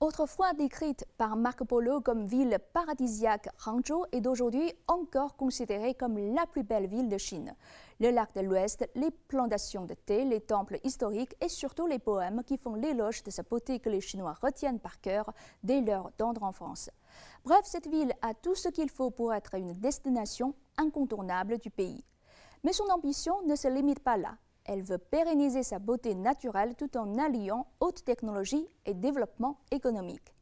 Autrefois décrite par Marco Polo comme ville paradisiaque, Hangzhou est aujourd'hui encore considérée comme la plus belle ville de Chine. Le lac de l'Ouest, les plantations de thé, les temples historiques et surtout les poèmes qui font l'éloge de sa beauté que les Chinois retiennent par cœur dès leur tendre enfance. Bref, cette ville a tout ce qu'il faut pour être une destination incontournable du pays. Mais son ambition ne se limite pas là. Elle veut pérenniser sa beauté naturelle tout en alliant haute technologie et développement économique.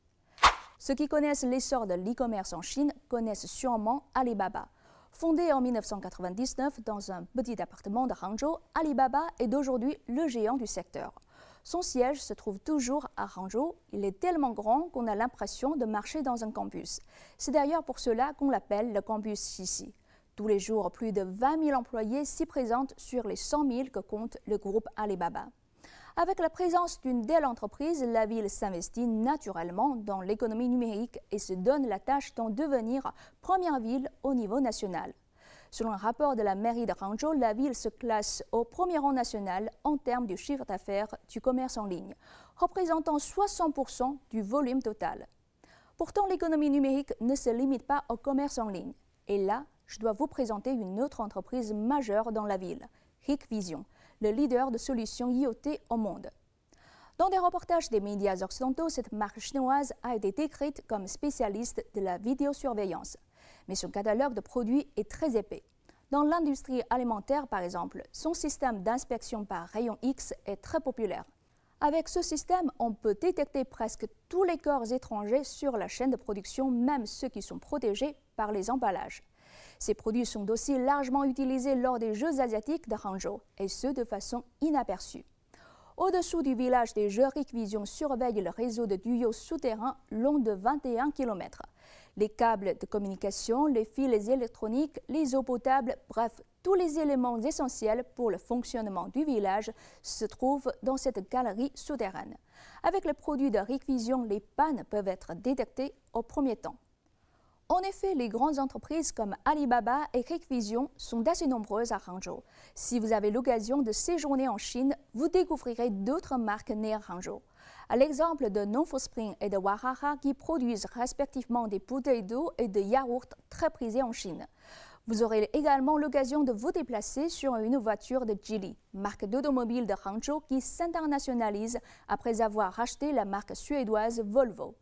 Ceux qui connaissent l'essor de l'e-commerce en Chine connaissent sûrement Alibaba. Fondé en 1999 dans un petit appartement de Hangzhou, Alibaba est d'aujourd'hui le géant du secteur. Son siège se trouve toujours à Hangzhou. Il est tellement grand qu'on a l'impression de marcher dans un campus. C'est d'ailleurs pour cela qu'on l'appelle le campus Xixi. Tous les jours, plus de 20 000 employés s'y présentent sur les 100 000 que compte le groupe Alibaba. Avec la présence d'une telle entreprise, la ville s'investit naturellement dans l'économie numérique et se donne la tâche d'en devenir première ville au niveau national. Selon un rapport de la mairie de Hangzhou, la ville se classe au premier rang national en termes du chiffre d'affaires du commerce en ligne, représentant 60% du volume total. Pourtant, l'économie numérique ne se limite pas au commerce en ligne. Et là, je dois vous présenter une autre entreprise majeure dans la ville, Hikvision, le leader de solutions IoT au monde. Dans des reportages des médias occidentaux, cette marque chinoise a été décrite comme spécialiste de la vidéosurveillance. Mais son catalogue de produits est très épais. Dans l'industrie alimentaire, par exemple, son système d'inspection par rayon X est très populaire. Avec ce système, on peut détecter presque tous les corps étrangers sur la chaîne de production, même ceux qui sont protégés par les emballages. Ces produits sont aussi largement utilisés lors des Jeux asiatiques de Hangzhou, et ce de façon inaperçue. Au-dessous du village des Jeux, Hikvision surveille le réseau de tuyaux souterrains long de 21 km. Les câbles de communication, les fils électroniques, les eaux potables, bref, tous les éléments essentiels pour le fonctionnement du village se trouvent dans cette galerie souterraine. Avec les produits de Hikvision, les pannes peuvent être détectées au premier temps. En effet, les grandes entreprises comme Alibaba et Hikvision sont assez nombreuses à Hangzhou. Si vous avez l'occasion de séjourner en Chine, vous découvrirez d'autres marques nées à Hangzhou. À l'exemple de Nongfu Spring et de Wahaha qui produisent respectivement des bouteilles d'eau et de yaourts très prisés en Chine. Vous aurez également l'occasion de vous déplacer sur une voiture de Geely, marque d'automobile de Hangzhou qui s'internationalise après avoir racheté la marque suédoise Volvo.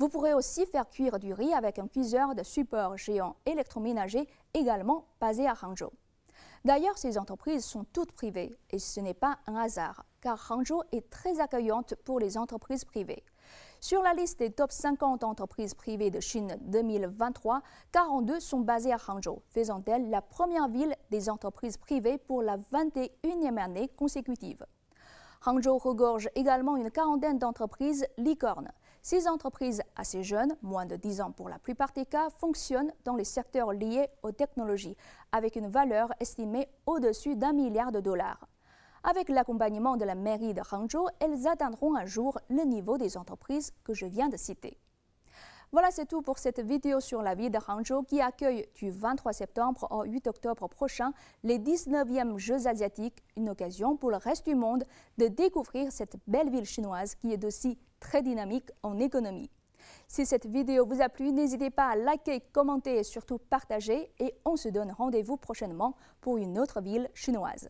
Vous pourrez aussi faire cuire du riz avec un cuiseur de support géant électroménager également basé à Hangzhou. D'ailleurs, ces entreprises sont toutes privées et ce n'est pas un hasard, car Hangzhou est très accueillante pour les entreprises privées. Sur la liste des top 50 entreprises privées de Chine 2023, 42 sont basées à Hangzhou, faisant d'elle la première ville des entreprises privées pour la 21e année consécutive. Hangzhou regorge également une quarantaine d'entreprises licornes. Ces entreprises assez jeunes, moins de 10 ans pour la plupart des cas, fonctionnent dans les secteurs liés aux technologies, avec une valeur estimée au-dessus d'1 milliard de dollars. Avec l'accompagnement de la mairie de Hangzhou, elles atteindront un jour le niveau des entreprises que je viens de citer. Voilà, c'est tout pour cette vidéo sur la ville de Hangzhou qui accueille du 23 septembre au 8 octobre prochain les 19e Jeux asiatiques, une occasion pour le reste du monde de découvrir cette belle ville chinoise qui est aussi très dynamique en économie. Si cette vidéo vous a plu, n'hésitez pas à liker, commenter et surtout partager et on se donne rendez-vous prochainement pour une autre ville chinoise.